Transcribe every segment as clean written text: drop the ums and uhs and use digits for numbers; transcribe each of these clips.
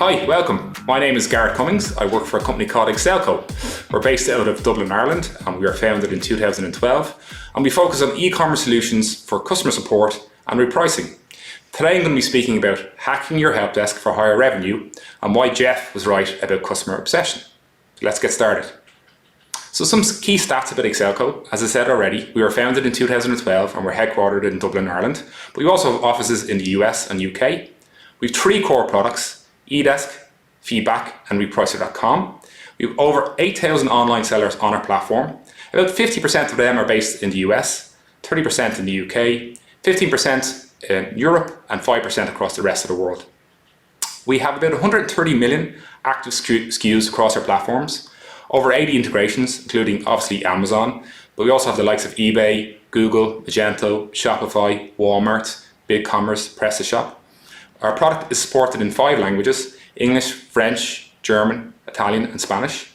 Hi, welcome. My name is Gareth Cummings. I work for a company called xSellco. We're based out of Dublin, Ireland, and we were founded in 2012. And we focus on e-commerce solutions for customer support and repricing. Today I'm going to be speaking about hacking your help desk for higher revenue and why Jeff was right about customer obsession. Let's get started. So some key stats about xSellco. As I said already, we were founded in 2012 and we're headquartered in Dublin, Ireland. But we also have offices in the US and UK. We have three core products: eDesk, Feedback and Repricer.com. We have over 8,000 online sellers on our platform. About 50% of them are based in the US, 30% in the UK, 15% in Europe and 5% across the rest of the world. We have about 130 million active SKUs across our platforms, over 80 integrations, including obviously Amazon, but we also have the likes of eBay, Google, Magento, Shopify, Walmart, BigCommerce, PrestaShop. Our product is supported in 5 languages: English, French, German, Italian and Spanish.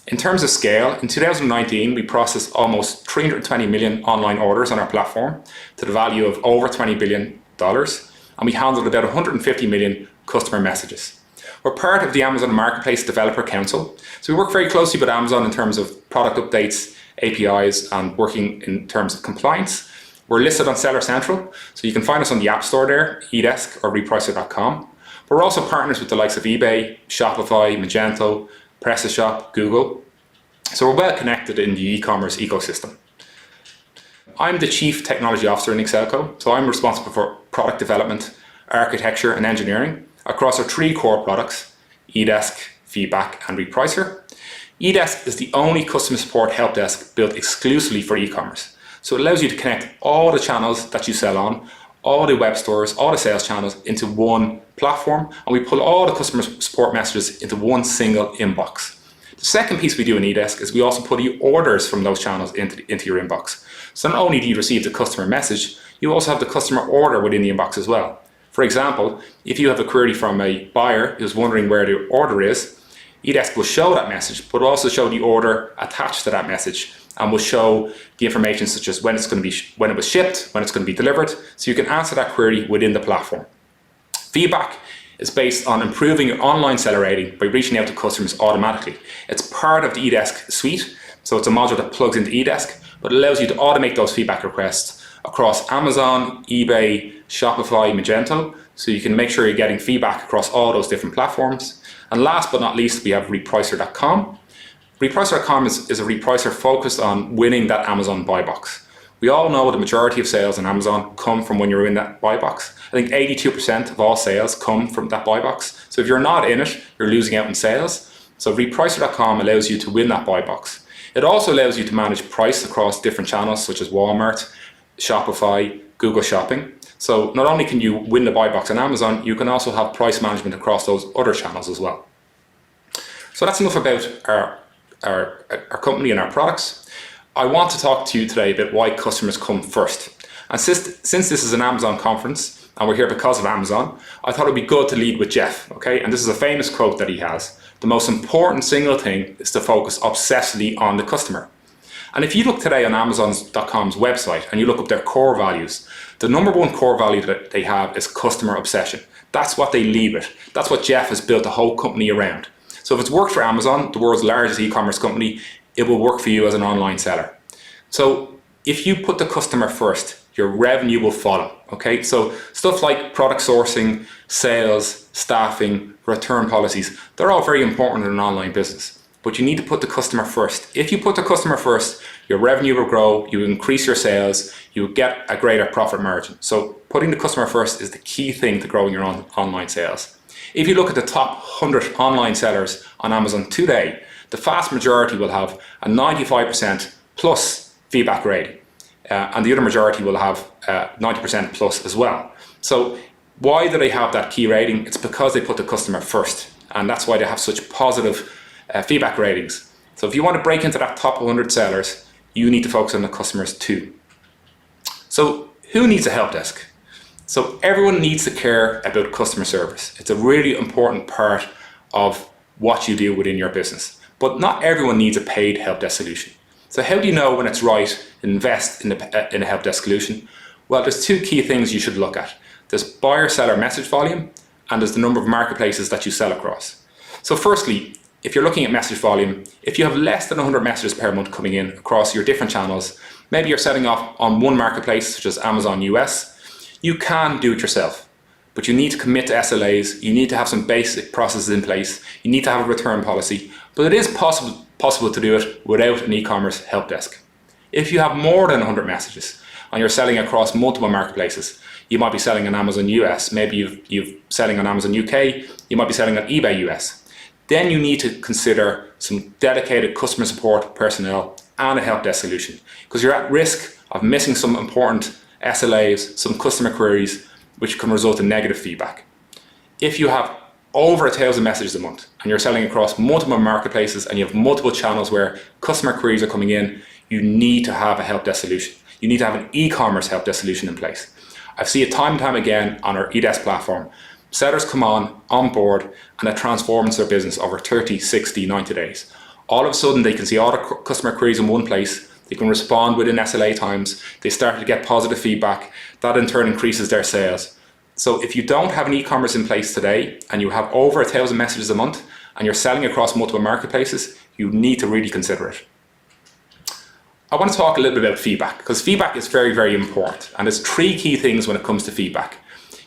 In terms of scale, in 2019 we processed almost 320 million online orders on our platform to the value of over $20 billion, and we handled about 150 million customer messages. We're part of the Amazon Marketplace Developer Council, so we work very closely with Amazon in terms of product updates, APIs and working in terms of compliance. We're listed on Seller Central, so you can find us on the App Store there, eDesk or Repricer.com. We're also partners with the likes of eBay, Shopify, Magento, PrestaShop, Google. So we're well connected in the e-commerce ecosystem. I'm the Chief Technology Officer in xSellco, so I'm responsible for product development, architecture and engineering across our 3 core products: eDesk, Feedback and Repricer. eDesk is the only customer support help desk built exclusively for e-commerce. So it allows you to connect all the channels that you sell on, all the web stores, all the sales channels into one platform, and we pull all the customer support messages into one single inbox. The second piece we do in eDesk is we also put the orders from those channels into your inbox. So not only do you receive the customer message, you also have the customer order within the inbox as well. For example, if you have a query from a buyer who's wondering where the order is, eDesk will show that message, but also show the order attached to that message, and will show the information such as when it was shipped, when it's going to be delivered, so you can answer that query within the platform. Feedback is based on improving your online seller rating by reaching out to customers automatically. It's part of the eDesk suite, so it's a module that plugs into eDesk, but it allows you to automate those feedback requests across Amazon, eBay, Shopify, Magento, so you can make sure you're getting feedback across all those different platforms. And last but not least, we have Repricer.com. Repricer.com is a repricer focused on winning that Amazon buy box. We all know the majority of sales on Amazon come from when you're in that buy box. I think 82% of all sales come from that buy box. So if you're not in it, you're losing out in sales. So Repricer.com allows you to win that buy box. It also allows you to manage price across different channels such as Walmart, Shopify, Google Shopping. So not only can you win the buy box on Amazon, you can also have price management across those other channels as well. So that's enough about our company and our products. I want to talk to you today about why customers come first. And since this is an Amazon conference and we're here because of Amazon, I thought it would be good to lead with Jeff, okay? And this is a famous quote that he has: "The most important single thing is to focus obsessively on the customer." And if you look today on Amazon.com's website and you look up their core values, the number 1 core value that they have is customer obsession. That's what they lead with. That's what Jeff has built the whole company around. So if it's worked for Amazon, the world's largest e-commerce company, it will work for you as an online seller. So if you put the customer first, your revenue will follow, okay? So stuff like product sourcing, sales, staffing, return policies, they're all very important in an online business. But you need to put the customer first. If you put the customer first, your revenue will grow, you increase your sales, you get a greater profit margin. So putting the customer first is the key thing to growing your online sales. If you look at the top 100 online sellers on Amazon today, the vast majority will have a 95% plus feedback rating, and the other majority will have 90% plus as well. So why do they have that key rating? It's because they put the customer first, and that's why they have such positive feedback ratings. So if you want to break into that top 100 sellers, you need to focus on the customers too. So who needs a help desk? So everyone needs to care about customer service. It's a really important part of what you do within your business. But not everyone needs a paid help desk solution. So how do you know when it's right to invest in a help desk solution? Well, there's 2 key things you should look at. There's buyer-seller message volume and there's the number of marketplaces that you sell across. So firstly, if you're looking at message volume, if you have less than 100 messages per month coming in across your different channels, maybe you're setting off on one marketplace, such as Amazon US, you can do it yourself. But you need to commit to SLAs, you need to have some basic processes in place, you need to have a return policy, but it is possible to do it without an e-commerce help desk. If you have more than 100 messages and you're selling across multiple marketplaces, you might be selling on Amazon US, maybe you're selling on Amazon UK, you might be selling on eBay US. Then you need to consider some dedicated customer support personnel and a help desk solution, because you're at risk of missing some important SLAs, some customer queries, which can result in negative feedback. If you have over 1,000 messages a month and you're selling across multiple marketplaces and you have multiple channels where customer queries are coming in, you need to have a help desk solution. You need to have an e-commerce help desk solution in place. I see it time and time again on our eDesk platform. Sellers come on board, and it transforms their business over 30, 60, 90 days. All of a sudden, they can see all the customer queries in one place. They can respond within SLA times. They start to get positive feedback. That in turn increases their sales. So if you don't have an e-commerce in place today, and you have over 1,000 messages a month, and you're selling across multiple marketplaces, you need to really consider it. I want to talk a little bit about feedback, because feedback is very, very important. And there's 3 key things when it comes to feedback.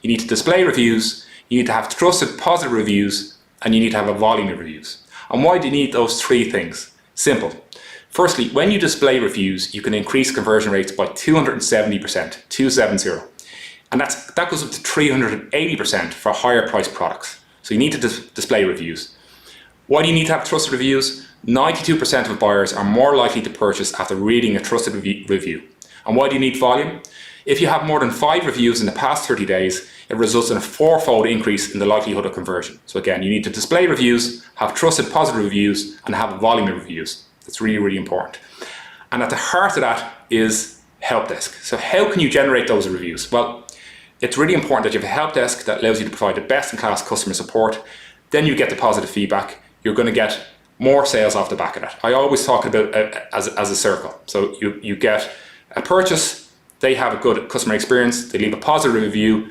You need to display reviews, you need to have trusted positive reviews, and you need to have a volume of reviews. And why do you need those 3 things? Simple. Firstly, when you display reviews, you can increase conversion rates by 270%, 270. And that goes up to 380% for higher priced products. So you need to display reviews. Why do you need to have trusted reviews? 92% of buyers are more likely to purchase after reading a trusted review. And why do you need volume? If you have more than 5 reviews in the past 30 days, it results in a 4-fold increase in the likelihood of conversion. So again, you need to display reviews, have trusted positive reviews, and have a volume of reviews. That's really, really important. And at the heart of that is Helpdesk. So how can you generate those reviews? Well, it's really important that you have a help desk that allows you to provide the best-in-class customer support. Then you get the positive feedback. You're going to get more sales off the back of that. I always talk about as a circle. So you get a purchase, they have a good customer experience, they leave a positive review,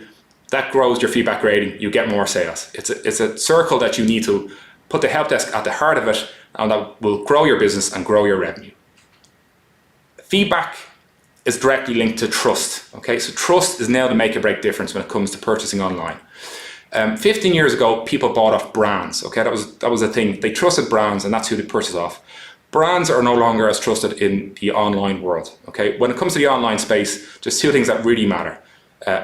that grows your feedback rating, you get more sales. It's a circle that you need to put the help desk at the heart of it, and that will grow your business and grow your revenue. Feedback is directly linked to trust. Okay, so trust is now the make or break difference when it comes to purchasing online. 15 years ago, people bought off brands. Okay, that was a thing. They trusted brands, and that's who they purchased off. Brands are no longer as trusted in the online world. Okay, when it comes to the online space, there's 2 things that really matter: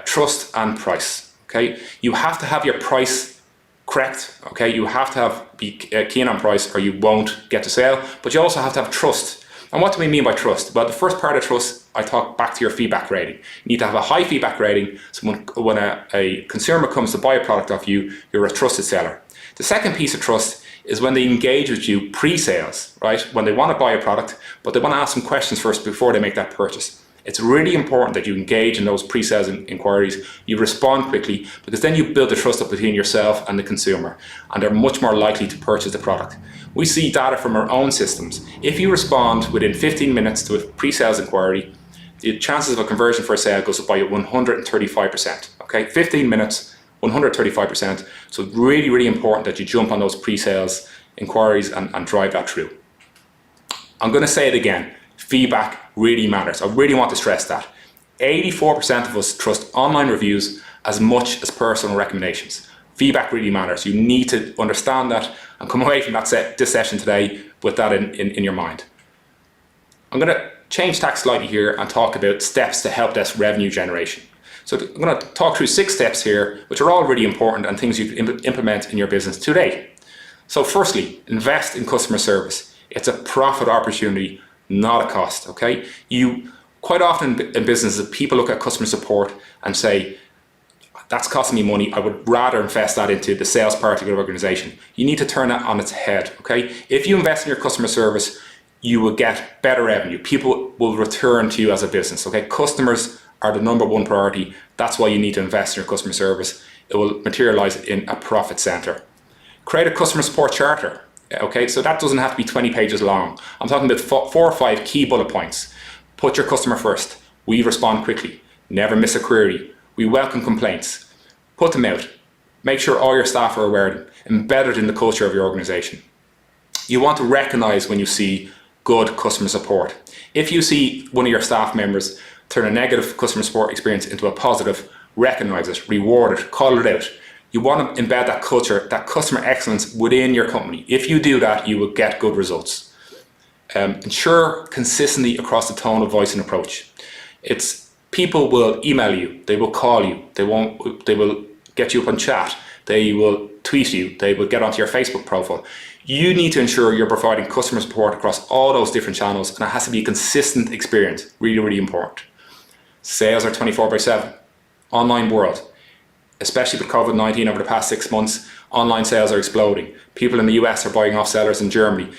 trust and price. Okay, you have to have your price correct. Okay, you have to be keen on price, or you won't get the sale. But you also have to have trust. And what do we mean by trust? Well, the first part of trust, I talk back to your feedback rating. You need to have a high feedback rating, so when a consumer comes to buy a product off you, you're a trusted seller. The second piece of trust is when they engage with you pre-sales, right? When they want to buy a product, but they want to ask some questions first before they make that purchase. It's really important that you engage in those pre-sales inquiries, you respond quickly, because then you build the trust up between yourself and the consumer, and they're much more likely to purchase the product. We see data from our own systems. If you respond within 15 minutes to a pre-sales inquiry, the chances of a conversion for a sale goes up by 135%. Okay, 15 minutes, 135%. So it's really, really important that you jump on those pre-sales inquiries and drive that through. I'm going to say it again. Feedback really matters. I really want to stress that. 84% of us trust online reviews as much as personal recommendations. Feedback really matters. You need to understand that and come away from this session today with that in your mind. I'm going to change tack slightly here and talk about steps to help desk revenue generation. So I'm going to talk through 6 steps here, which are all really important and things you can implement in your business today. So firstly, invest in customer service. It's a profit opportunity, not a cost, okay? Quite often in businesses, people look at customer support and say, that's costing me money, I would rather invest that into the sales part of your organization. You need to turn that on its head, okay? If you invest in your customer service, you will get better revenue. People will return to you as a business, okay? Customers are the #1 priority. That's why you need to invest in your customer service. It will materialize in a profit center. Create a customer support charter, okay? So that doesn't have to be 20 pages long. I'm talking about 4 or 5 key bullet points. Put your customer first. We respond quickly. Never miss a query. We welcome complaints. Put them out. Make sure all your staff are aware of them, embedded in the culture of your organization. You want to recognize when you see good customer support. If you see one of your staff members turn a negative customer support experience into a positive, recognize it, reward it, call it out. You want to embed that culture, that customer excellence within your company. If you do that, you will get good results. Ensure consistency across the tone of voice and approach. People will email you, they will call you, they will get you up on chat, they will tweet you, they will get onto your Facebook profile. You need to ensure you're providing customer support across all those different channels, and it has to be a consistent experience. Really, really important. Sales are 24/7. Online world, especially with COVID-19 over the past 6 months, online sales are exploding. People in the US are buying off sellers in Germany.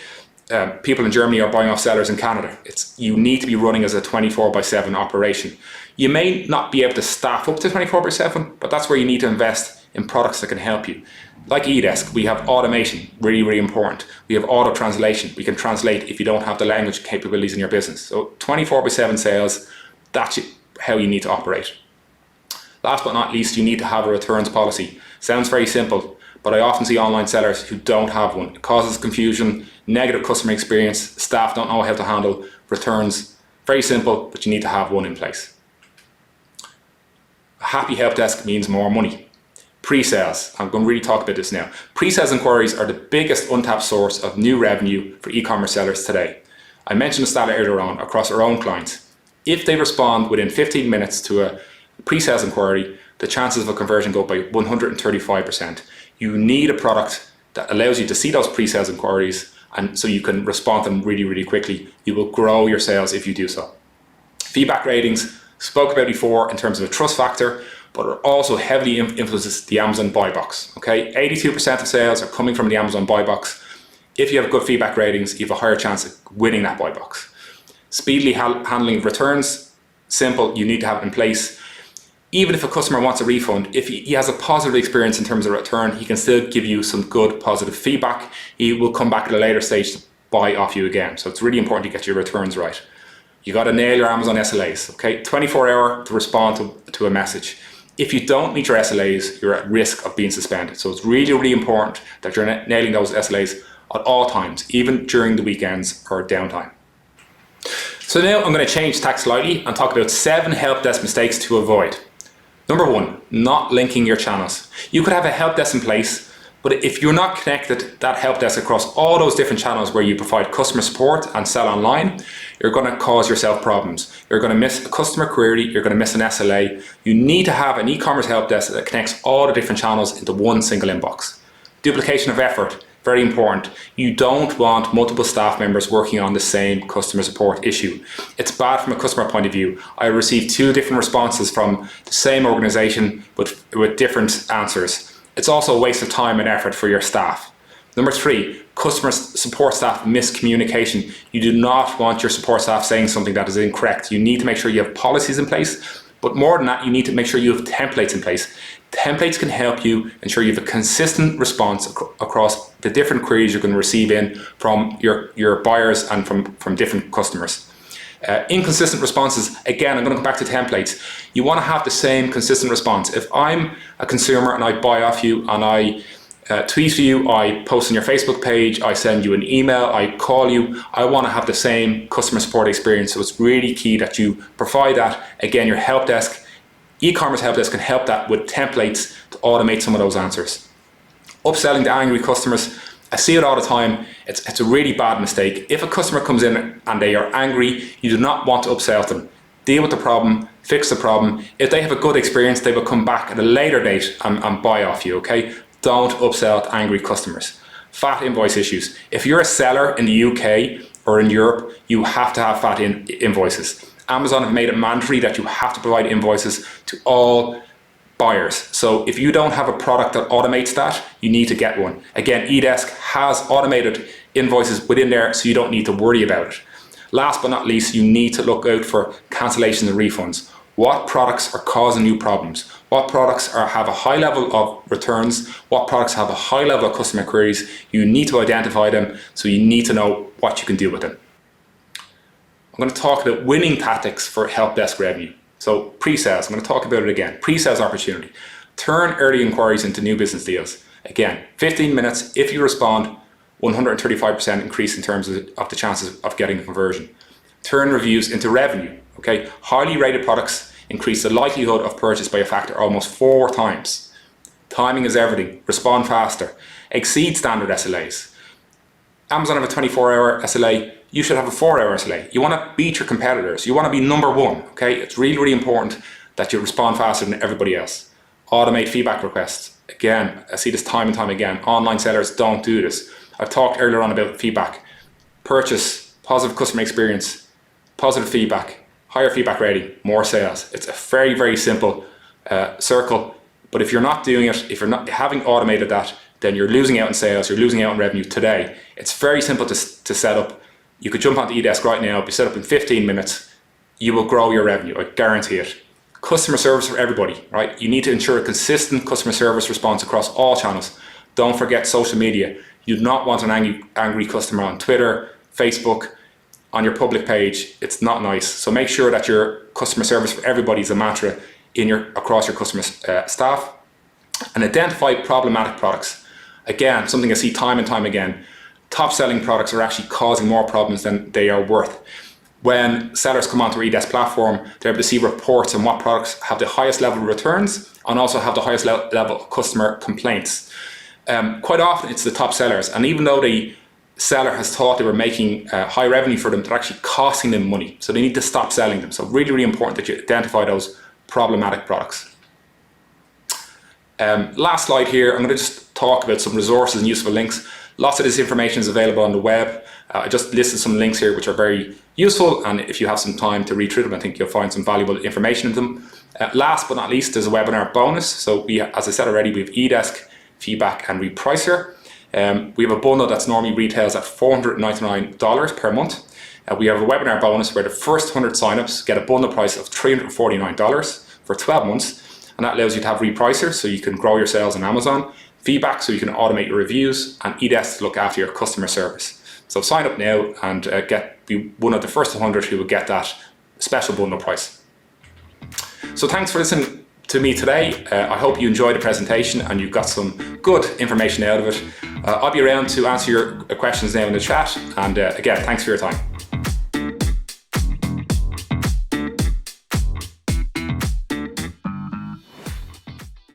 People in Germany are buying off sellers in Canada. You need to be running as a 24/7 operation. You may not be able to staff up to 24/7, but that's where you need to invest in products that can help you. Like eDesk, we have automation, really, really important. We have auto translation. We can translate if you don't have the language capabilities in your business. So 24/7 sales, that's how you need to operate. Last but not least, you need to have a returns policy. Sounds very simple, but I often see online sellers who don't have one. It causes confusion, negative customer experience, staff don't know how to handle returns. Very simple, but you need to have one in place. A happy help desk means more money. Pre-sales, I'm going to really talk about this now. Pre-sales inquiries are the biggest untapped source of new revenue for e-commerce sellers today. I mentioned the stat earlier on across our own clients. If they respond within 15 minutes to a pre-sales inquiry, the chances of a conversion go up by 135%. You need a product that allows you to see those pre-sales inquiries, and so you can respond to them really, really quickly. You will grow your sales if you do so. Feedback ratings, spoke about before in terms of a trust factor, but it also heavily influences the Amazon buy box. Okay, 82% of sales are coming from the Amazon buy box. If you have good feedback ratings, you have a higher chance of winning that buy box. Speedily handling returns, simple, you need to have it in place. Even if a customer wants a refund, if he has a positive experience in terms of return, he can still give you some good positive feedback. He will come back at a later stage to buy off you again. So it's really important to get your returns right. You got to nail your Amazon SLAs, okay? 24-hour to respond to a message. If you don't meet your SLAs, you're at risk of being suspended. So it's really, really important that you're nailing those SLAs at all times, even during the weekends or downtime. So now I'm going to change tack slightly and talk about 7 help desk mistakes to avoid. Number 1, not linking your channels. You could have a help desk in place, but if you're not connected that help desk across all those different channels where you provide customer support and sell online, you're going to cause yourself problems. You're going to miss a customer query, you're going to miss an SLA. You need to have an e-commerce help desk that connects all the different channels into one single inbox. Duplication of effort, very important. You don't want multiple staff members working on the same customer support issue. It's bad from a customer point of view. I received 2 different responses from the same organization with different answers. It's also a waste of time and effort for your staff. Number 3, customer support staff miscommunication. You do not want your support staff saying something that is incorrect. You need to make sure you have policies in place, but more than that, you need to make sure you have templates in place. Templates can help you ensure you have a consistent response across the different queries you're going to receive in from your buyers and from different customers. Inconsistent responses, again, I'm going to come back to templates. You want to have the same consistent response. If I'm a consumer and I buy off you and I tweet you, I post on your Facebook page, I send you an email, I call you, I want to have the same customer support experience. So it's really key that you provide that. Again, your help desk, e-commerce help desk can help that with templates to automate some of those answers. Upselling to angry customers, I see it all the time. It's a really bad mistake. If a customer comes in and they are angry, you do not want to upsell to them. Deal with the problem, fix the problem. If they have a good experience, they will come back at a later date and buy off you, okay? Don't upsell to angry customers. Fat invoice issues. If you're a seller in the UK or in Europe, you have to have fat invoices. Amazon have made it mandatory that you have to provide invoices to all buyers. So if you don't have a product that automates that, you need to get one. Again, eDesk has automated invoices within there, so you don't need to worry about it. Last but not least, you need to look out for cancellations and refunds. What products are causing you problems? What products have a high level of returns? What products have a high level of customer queries? You need to identify them, so you need to know what you can do with them. I'm going to talk about winning tactics for help desk revenue. So pre-sales, I'm going to talk about it again. Pre-sales opportunity. Turn early inquiries into new business deals. Again, 15 minutes, if you respond, 135% increase in terms of the chances of getting a conversion. Turn reviews into revenue. Okay, highly rated products increase the likelihood of purchase by a factor almost 4 times. Timing is everything. Respond faster. Exceed standard SLAs. Amazon have a 24-hour SLA. You should have a 4-hour SLA. You want to beat your competitors. You want to be number one. Okay, it's really, really important that you respond faster than everybody else. Automate feedback requests. Again, I see this time and time again. Online sellers don't do this. I've talked earlier on about feedback. Purchase, positive customer experience, positive feedback, higher feedback rating, more sales. It's a very, very simple circle. But if you're not doing it, if you're not having automated that, then you're losing out in sales, you're losing out in revenue today. It's very simple to set up. You could jump onto eDesk right now, be set up in 15 minutes, you will grow your revenue, I guarantee it. Customer service for everybody, right? You need to ensure a consistent customer service response across all channels. Don't forget social media. You do not want an angry customer on Twitter, Facebook, on your public page. It's not nice. So make sure that your customer service for everybody is a mantra across your customer staff. And identify problematic products. Again, something I see time and time again. Top selling products are actually causing more problems than they are worth. When sellers come onto our eDesk platform, they're able to see reports on what products have the highest level of returns and also have the highest level of customer complaints. Quite often it's the top sellers, and even though the seller has thought they were making high revenue for them, they're actually costing them money. So they need to stop selling them. So really, really important that you identify those problematic products. Last slide here, I'm going to just talk about some resources and useful links. Lots of this information is available on the web. I just listed some links here which are very useful, and if you have some time to read through them, I think you'll find some valuable information in them. Last but not least, there's a webinar bonus. So we, as I said already, we have eDesk, Feedback and Repricer. We have a bundle that's normally retails at $499 per month. We have a webinar bonus where the first 100 signups get a bundle price of $349 for 12 months, and that allows you to have Repricer so you can grow your sales on Amazon, Feedback so you can automate your reviews, and eDesk to look after your customer service. So sign up now and be one of the first 100 who will get that special bundle price. So thanks for listening to me today. I hope you enjoyed the presentation and you've got some good information out of it. I'll be around to answer your questions now in the chat, and again, thanks for your time.